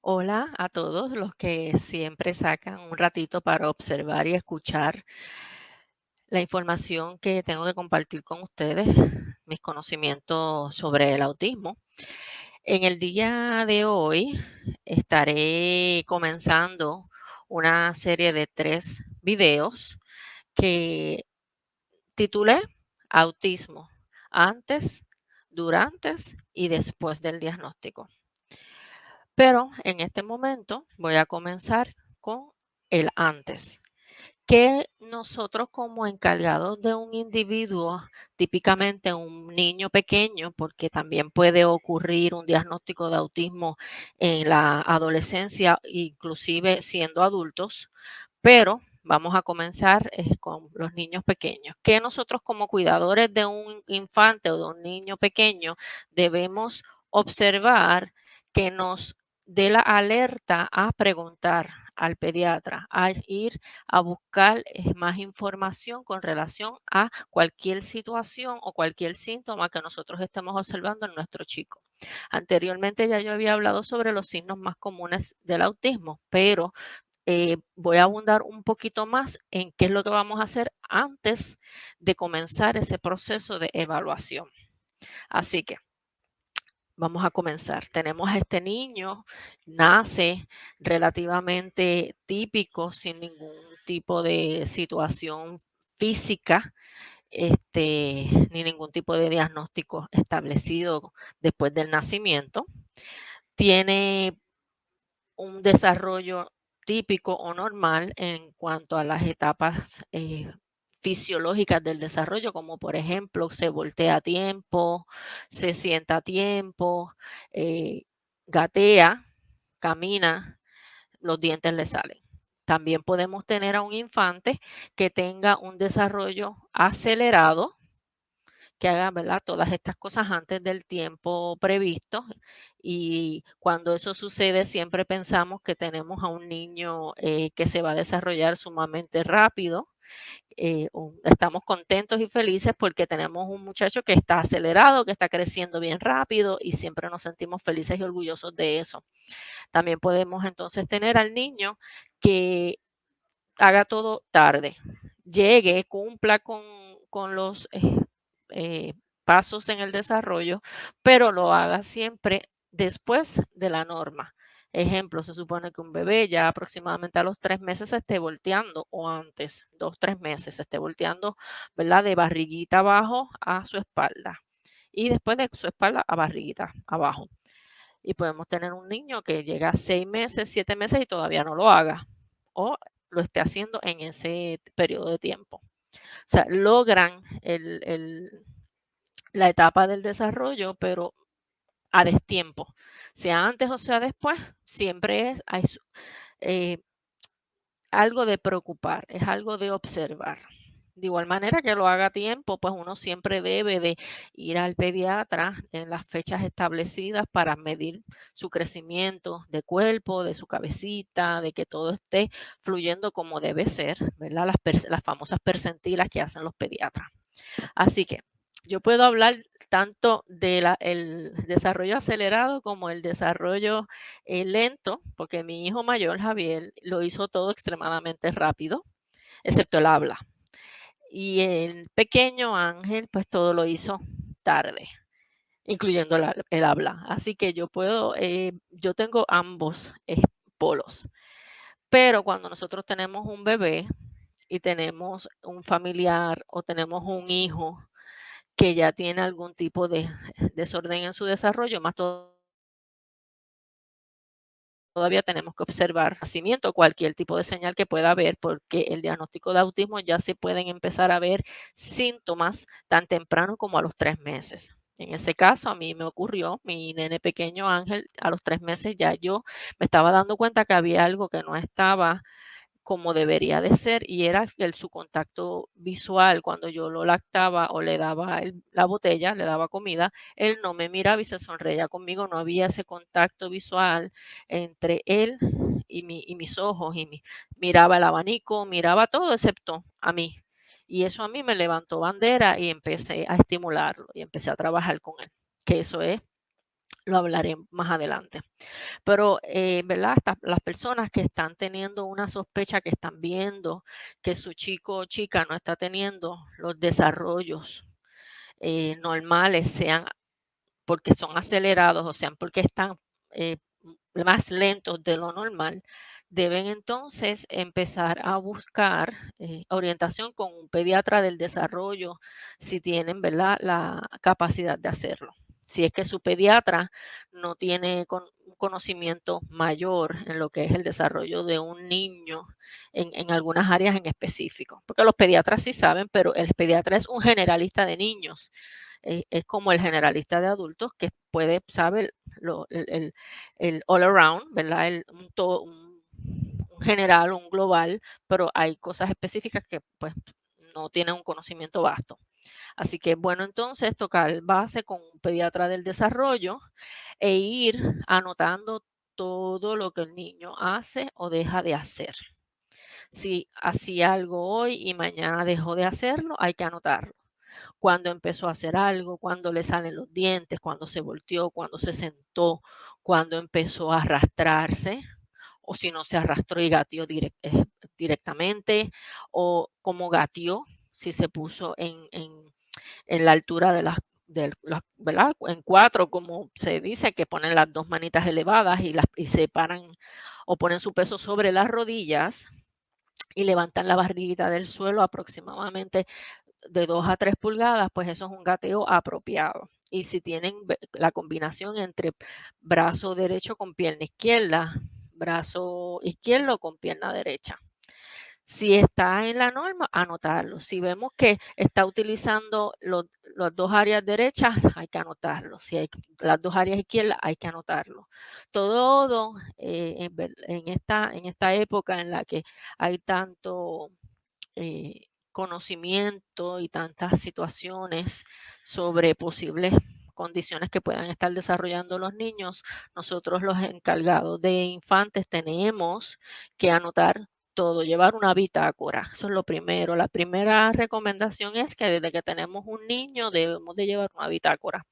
Hola a todos los que siempre sacan un ratito para observar y escuchar la información que tengo que compartir con ustedes, mis conocimientos sobre el autismo. En el día de hoy estaré comenzando una serie de 3 videos que titulé Autismo antes, durante y después del diagnóstico. Pero en este momento voy a comenzar con el antes. Que nosotros como encargados de un individuo, típicamente un niño pequeño, porque también puede ocurrir un diagnóstico de autismo en la adolescencia, inclusive siendo adultos, pero vamos a comenzar con los niños pequeños. Que nosotros como cuidadores de un infante o de un niño pequeño debemos observar que nos dé la alerta a preguntar al pediatra, a ir a buscar más información con relación a cualquier situación o cualquier síntoma que nosotros estemos observando en nuestro chico. Anteriormente ya yo había hablado sobre los signos más comunes del autismo, pero voy a abundar un poquito más en qué es lo que vamos a hacer antes de comenzar ese proceso de evaluación. Así que vamos a comenzar. Tenemos a este niño, nace relativamente típico, sin ningún tipo de situación física, ni ningún tipo de diagnóstico establecido después del nacimiento. Tiene un desarrollo típico o normal en cuanto a las etapas fisiológicas del desarrollo, como por ejemplo se voltea a tiempo, se sienta a tiempo, eh, gatea, camina, los dientes le salen. También podemos tener a un infante que tenga un desarrollo acelerado, que haga, ¿verdad?, todas estas cosas antes del tiempo previsto. Y cuando eso sucede, siempre pensamos que tenemos a un niño que se va a desarrollar sumamente rápido. Estamos contentos y felices porque tenemos un muchacho que está acelerado, que está creciendo bien rápido y siempre nos sentimos felices y orgullosos de eso. También podemos entonces tener al niño que haga todo tarde, llegue, cumpla con los eh, pasos en el desarrollo, pero lo haga siempre después de la norma. Ejemplo, se supone que un bebé ya aproximadamente a los 3 meses se esté volteando, o antes, 2, 3 meses, se esté volteando, ¿verdad? De barriguita abajo a su espalda. Y después de su espalda a barriguita abajo. Y podemos tener un niño que llega a 6 meses, 7 meses y todavía no lo haga. O lo esté haciendo en ese periodo de tiempo. O sea, logran la etapa del desarrollo, pero a destiempo. Sea antes o sea después, siempre es eh, algo de preocupar, es algo de observar. De igual manera que lo haga a tiempo, pues uno siempre debe de ir al pediatra en las fechas establecidas para medir su crecimiento de cuerpo, de su cabecita, de que todo esté fluyendo como debe ser, ¿verdad? Las famosas percentilas que hacen los pediatras. Así que yo puedo hablar tanto del desarrollo acelerado como el desarrollo lento, porque mi hijo mayor, Javier, lo hizo todo extremadamente rápido, excepto el habla. Y el pequeño Ángel, pues todo lo hizo tarde, incluyendo el habla. Así que yo tengo ambos polos. Pero cuando nosotros tenemos un bebé y tenemos un familiar o tenemos un hijo que ya tiene algún tipo de desorden en su desarrollo, más todavía tenemos que observar nacimiento, cualquier tipo de señal que pueda haber, porque el diagnóstico de autismo ya se pueden empezar a ver síntomas tan temprano como a los 3 meses. En ese caso, a mí me ocurrió, mi nene pequeño Ángel, a los 3 meses ya yo me estaba dando cuenta que había algo que no estaba como debería de ser, y era que su contacto visual, cuando yo lo lactaba o le daba la botella, le daba comida, él no me miraba y se sonreía conmigo, no había ese contacto visual entre él y mis ojos, miraba el abanico, miraba todo excepto a mí. Y eso a mí me levantó bandera y empecé a estimularlo y empecé a trabajar con él, que eso es lo hablaré más adelante. Pero, ¿verdad? Las personas que están teniendo una sospecha, que están viendo que su chico o chica no está teniendo los desarrollos normales, sean porque son acelerados o sean porque están eh, más lentos de lo normal, deben entonces empezar a buscar orientación con un pediatra del desarrollo si tienen, ¿verdad?, la capacidad de hacerlo. Si es que su pediatra no tiene un conocimiento mayor en lo que es el desarrollo de un niño en algunas áreas en específico, porque los pediatras sí saben, pero el pediatra es un generalista de niños, es como el generalista de adultos que puede, sabe el all around, ¿verdad? Un general, un global, pero hay cosas específicas que pues no tienen un conocimiento vasto. Así que bueno, entonces tocar base con un pediatra del desarrollo e ir anotando todo lo que el niño hace o deja de hacer. Si hacía algo hoy y mañana dejó de hacerlo, hay que anotarlo. Cuando empezó a hacer algo, cuando le salen los dientes, cuando se volteó, cuando se sentó, cuando empezó a arrastrarse, o si no se arrastró y gateó directamente, o como gateó, si se puso en la altura ¿verdad? En cuatro, como se dice, que ponen las dos manitas elevadas y se paran o ponen su peso sobre las rodillas y levantan la barriguita del suelo aproximadamente de 2 a 3 pulgadas, pues eso es un gateo apropiado. Y si tienen la combinación entre brazo derecho con pierna izquierda, brazo izquierdo con pierna derecha. Si está en la norma, anotarlo. Si vemos que está utilizando las dos áreas derechas, hay que anotarlo. Si hay las dos áreas izquierdas, hay que anotarlo. Todo en esta época en la que hay tanto conocimiento y tantas situaciones sobre posibles condiciones que puedan estar desarrollando los niños, nosotros los encargados de infantes tenemos que anotar todo, llevar una bitácora. Eso es lo primero. La primera recomendación es que desde que tenemos un niño debemos de llevar una bitácora.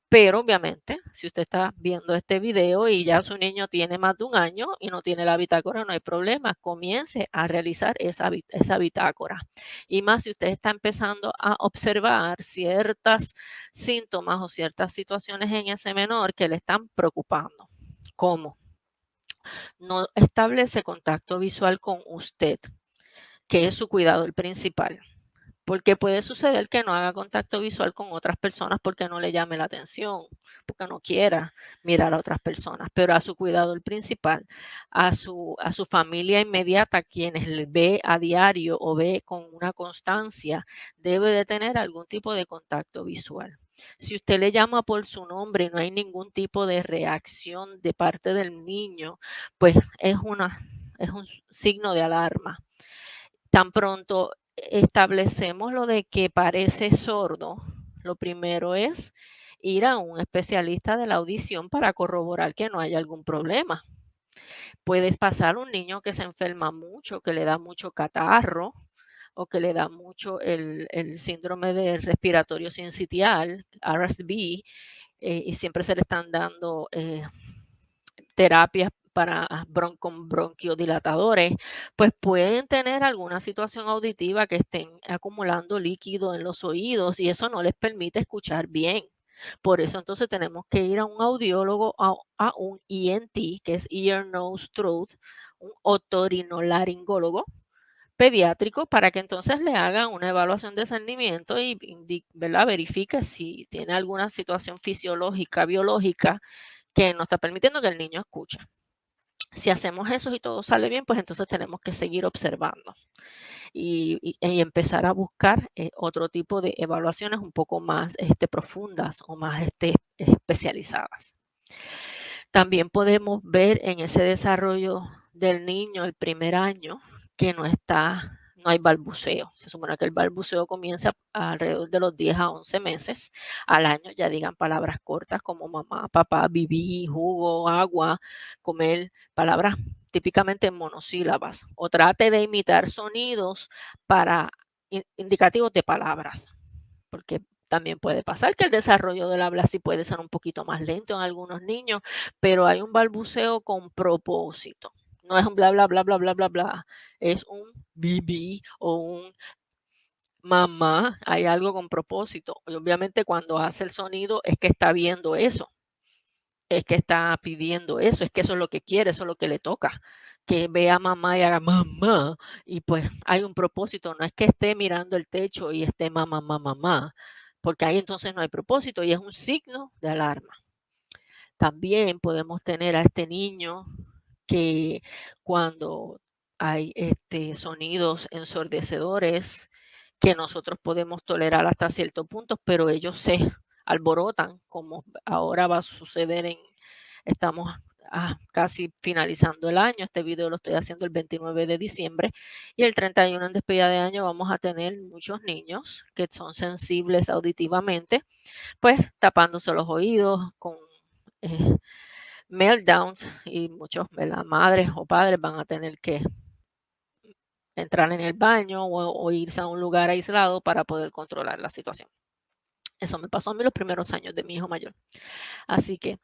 Pero obviamente, si usted está viendo este video y ya su niño tiene más de un año y no tiene la bitácora, no hay problema. Comience a realizar esa bitácora. Y más si usted está empezando a observar ciertos síntomas o ciertas situaciones en ese menor que le están preocupando. ¿Cómo? No establece contacto visual con usted, que es su cuidado el principal. Porque puede suceder que no haga contacto visual con otras personas porque no le llame la atención, porque no quiera mirar a otras personas, pero a su cuidado el principal, a su familia inmediata, quienes le ve a diario o ve con una constancia, debe de tener algún tipo de contacto visual. Si usted le llama por su nombre y no hay ningún tipo de reacción de parte del niño, pues es un signo de alarma. Tan pronto establecemos lo de que parece sordo, lo primero es ir a un especialista de la audición para corroborar que no haya algún problema. Puede pasar un niño que se enferma mucho, que le da mucho catarro o que le da mucho el síndrome de respiratorio sincitial, RSV, y siempre se le están dando terapias con bronquiodilatadores, pues pueden tener alguna situación auditiva que estén acumulando líquido en los oídos y eso no les permite escuchar bien. Por eso entonces tenemos que ir a un audiólogo, a un ENT, que es Ear, Nose, Throat, un otorinolaringólogo pediátrico, para que entonces le hagan una evaluación de discernimiento y ¿verdad? Verifique si tiene alguna situación fisiológica, biológica, que no está permitiendo que el niño escuche. Si hacemos eso y todo sale bien, pues entonces tenemos que seguir observando y empezar a buscar otro tipo de evaluaciones un poco más profundas o más especializadas. También podemos ver en ese desarrollo del niño el primer año que no hay balbuceo. Se supone que el balbuceo comienza alrededor de los 10 a 11 meses. Al año ya digan palabras cortas como mamá, papá, bibí, jugo, agua, comer, palabras típicamente monosílabas. O trate de imitar sonidos para indicativos de palabras, porque También puede pasar que el desarrollo del habla sí puede ser un poquito más lento en algunos niños, pero hay un balbuceo con propósito. No es un bla, bla, bla, bla, bla, bla, bla. Es un bibi o un mamá. Hay algo con propósito. Y obviamente cuando hace el sonido es que está viendo eso, es que está pidiendo eso, es que eso es lo que quiere, eso es lo que le toca. Que vea a mamá y haga mamá. Y pues hay un propósito, no es que esté mirando el techo y esté mamá, mamá, mamá, porque ahí entonces no hay propósito y es un signo de alarma. También podemos tener a este niño que cuando hay sonidos ensordecedores que nosotros podemos tolerar hasta cierto punto, pero ellos se alborotan, como ahora va a suceder estamos casi finalizando el año. Este video lo estoy haciendo el 29 de diciembre y el 31 en despedida de año vamos a tener muchos niños que son sensibles auditivamente, pues tapándose los oídos con eh, meltdowns, y muchos, ¿verdad?, madres o padres van a tener que entrar en el baño o irse a un lugar aislado para poder controlar la situación. Eso me pasó a mí los primeros años de mi hijo mayor. Así que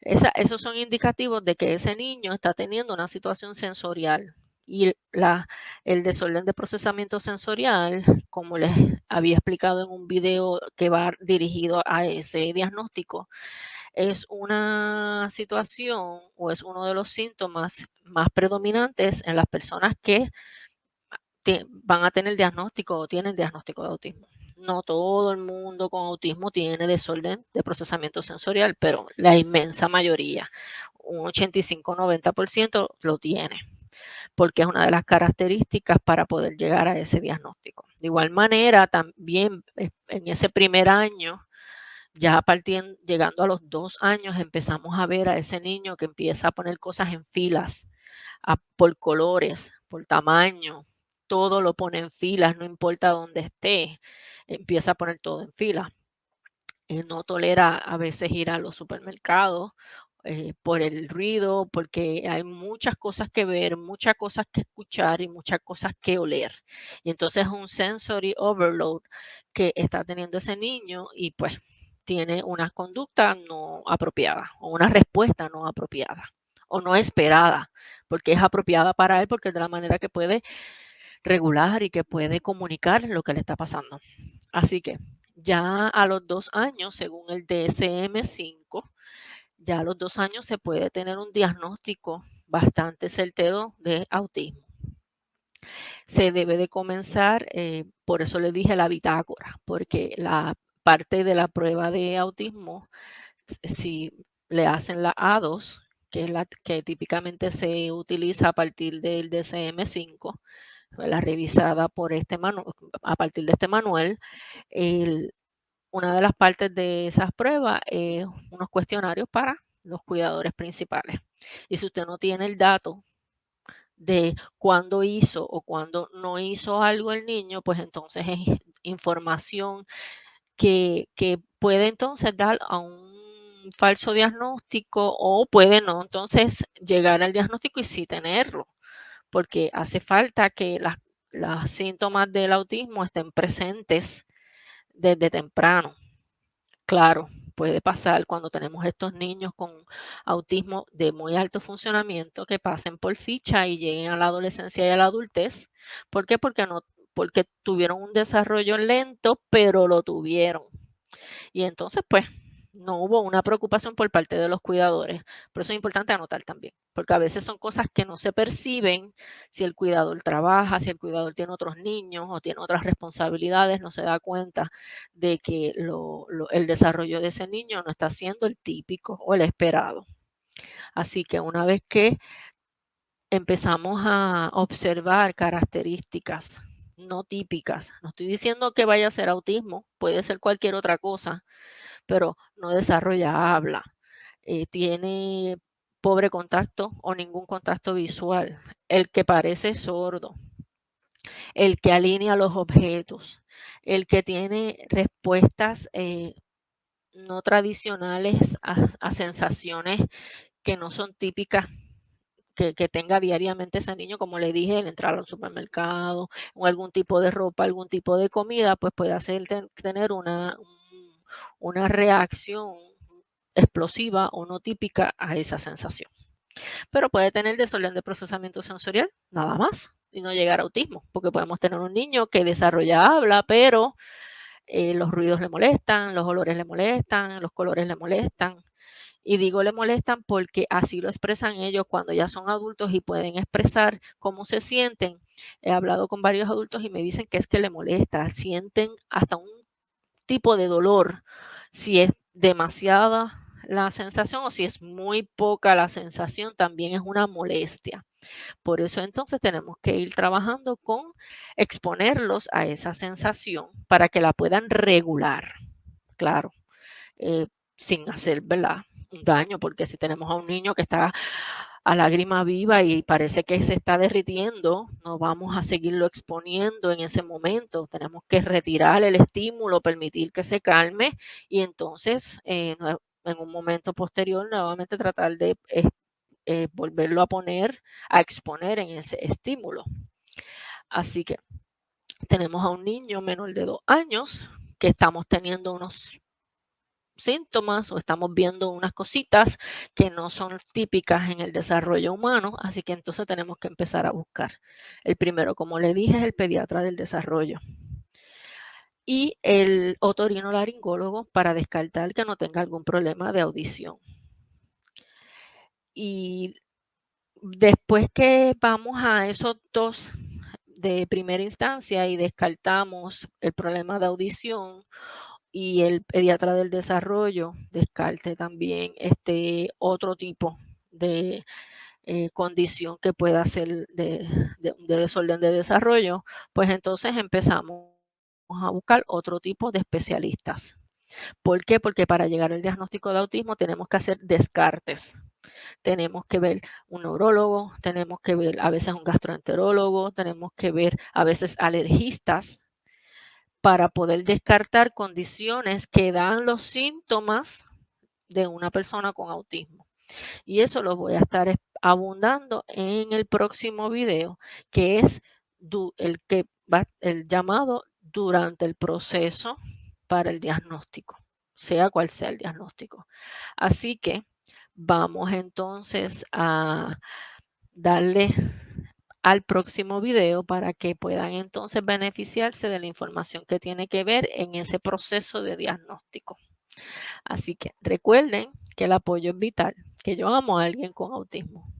esos son indicativos de que ese niño está teniendo una situación sensorial. Y el desorden de procesamiento sensorial, como les había explicado en un video que va dirigido a ese diagnóstico, es una situación o es uno de los síntomas más predominantes en las personas que van a tener diagnóstico o tienen diagnóstico de autismo. No todo el mundo con autismo tiene desorden de procesamiento sensorial, pero la inmensa mayoría, un 85-90% lo tiene, porque es una de las características para poder llegar a ese diagnóstico. De igual manera, también en ese primer año, ya llegando a los 2 años, empezamos a ver a ese niño que empieza a poner cosas en filas, por colores, por tamaño, todo lo pone en filas, no importa dónde esté, empieza a poner todo en fila. No tolera a veces ir a los supermercados por el ruido, porque hay muchas cosas que ver, muchas cosas que escuchar y muchas cosas que oler. Y entonces es un sensory overload que está teniendo ese niño y pues tiene una conducta no apropiada o una respuesta no apropiada o no esperada, porque es apropiada para él, porque es de la manera que puede regular y que puede comunicar lo que le está pasando. Así que ya a los 2 años, según el DSM-5, ya a los 2 años se puede tener un diagnóstico bastante certero de autismo. Se debe de comenzar, por eso le dije la bitácora, porque la parte de la prueba de autismo, si le hacen la A2, que es la que típicamente se utiliza a partir del DSM-5, la revisada por a partir de este manual, una de las partes de esas pruebas es unos cuestionarios para los cuidadores principales. Y si usted no tiene el dato de cuándo hizo o cuándo no hizo algo el niño, pues entonces es información que puede entonces dar a un falso diagnóstico o puede no entonces llegar al diagnóstico y sí tenerlo, porque hace falta que los síntomas del autismo estén presentes desde temprano. Claro, puede pasar cuando tenemos estos niños con autismo de muy alto funcionamiento que pasen por ficha y lleguen a la adolescencia y a la adultez. ¿Por qué? Porque tuvieron un desarrollo lento, pero lo tuvieron. Y entonces, pues, no hubo una preocupación por parte de los cuidadores. Por eso es importante anotar también, porque a veces son cosas que no se perciben si el cuidador trabaja, si el cuidador tiene otros niños o tiene otras responsabilidades, no se da cuenta de que el desarrollo de ese niño no está siendo el típico o el esperado. Así que una vez que empezamos a observar características no típicas, no estoy diciendo que vaya a ser autismo, puede ser cualquier otra cosa, pero no desarrolla habla, tiene pobre contacto o ningún contacto visual, el que parece sordo, el que alinea los objetos, el que tiene respuestas no tradicionales a sensaciones que no son típicas que tenga diariamente ese niño, como le dije, el entrar al supermercado o algún tipo de ropa, algún tipo de comida, pues puede hacer tener una reacción explosiva o no típica a esa sensación. Pero puede tener desorden de procesamiento sensorial, nada más, y no llegar a autismo, porque podemos tener un niño que desarrolla habla, pero los ruidos le molestan, los olores le molestan, los colores le molestan. Y digo le molestan porque así lo expresan ellos cuando ya son adultos y pueden expresar cómo se sienten. He hablado con varios adultos y me dicen que es que le molesta, sienten hasta un tipo de dolor si es demasiada la sensación o si es muy poca la sensación, también es una molestia. Por eso entonces tenemos que ir trabajando con exponerlos a esa sensación para que la puedan regular, claro, eh, sin hacer, ¿verdad?, un daño, porque si tenemos a un niño que está a lágrima viva y parece que se está derritiendo, no vamos a seguirlo exponiendo en ese momento. Tenemos que retirar el estímulo, permitir que se calme y entonces en un momento posterior nuevamente tratar de volverlo a poner, a exponer en ese estímulo. Así que tenemos a un niño menor de 2 años que estamos teniendo unos síntomas o estamos viendo unas cositas que no son típicas en el desarrollo humano, así que entonces tenemos que empezar a buscar. El primero, como le dije, es el pediatra del desarrollo y el otorinolaringólogo para descartar que no tenga algún problema de audición. Y después que vamos a esos dos de primera instancia y descartamos el problema de audición y el pediatra del desarrollo descarte también este otro tipo de condición que pueda ser de desorden de desarrollo, pues entonces empezamos a buscar otro tipo de especialistas. ¿Por qué? Porque para llegar al diagnóstico de autismo tenemos que hacer descartes. Tenemos que ver un neurólogo, tenemos que ver a veces un gastroenterólogo, tenemos que ver a veces alergistas para poder descartar condiciones que dan los síntomas de una persona con autismo. Y eso lo voy a estar abundando en el próximo video, que es el llamado durante el proceso para el diagnóstico, sea cual sea el diagnóstico. Así que vamos entonces a darle al próximo video para que puedan entonces beneficiarse de la información que tiene que ver en ese proceso de diagnóstico. Así que recuerden que el apoyo es vital, que yo amo a alguien con autismo.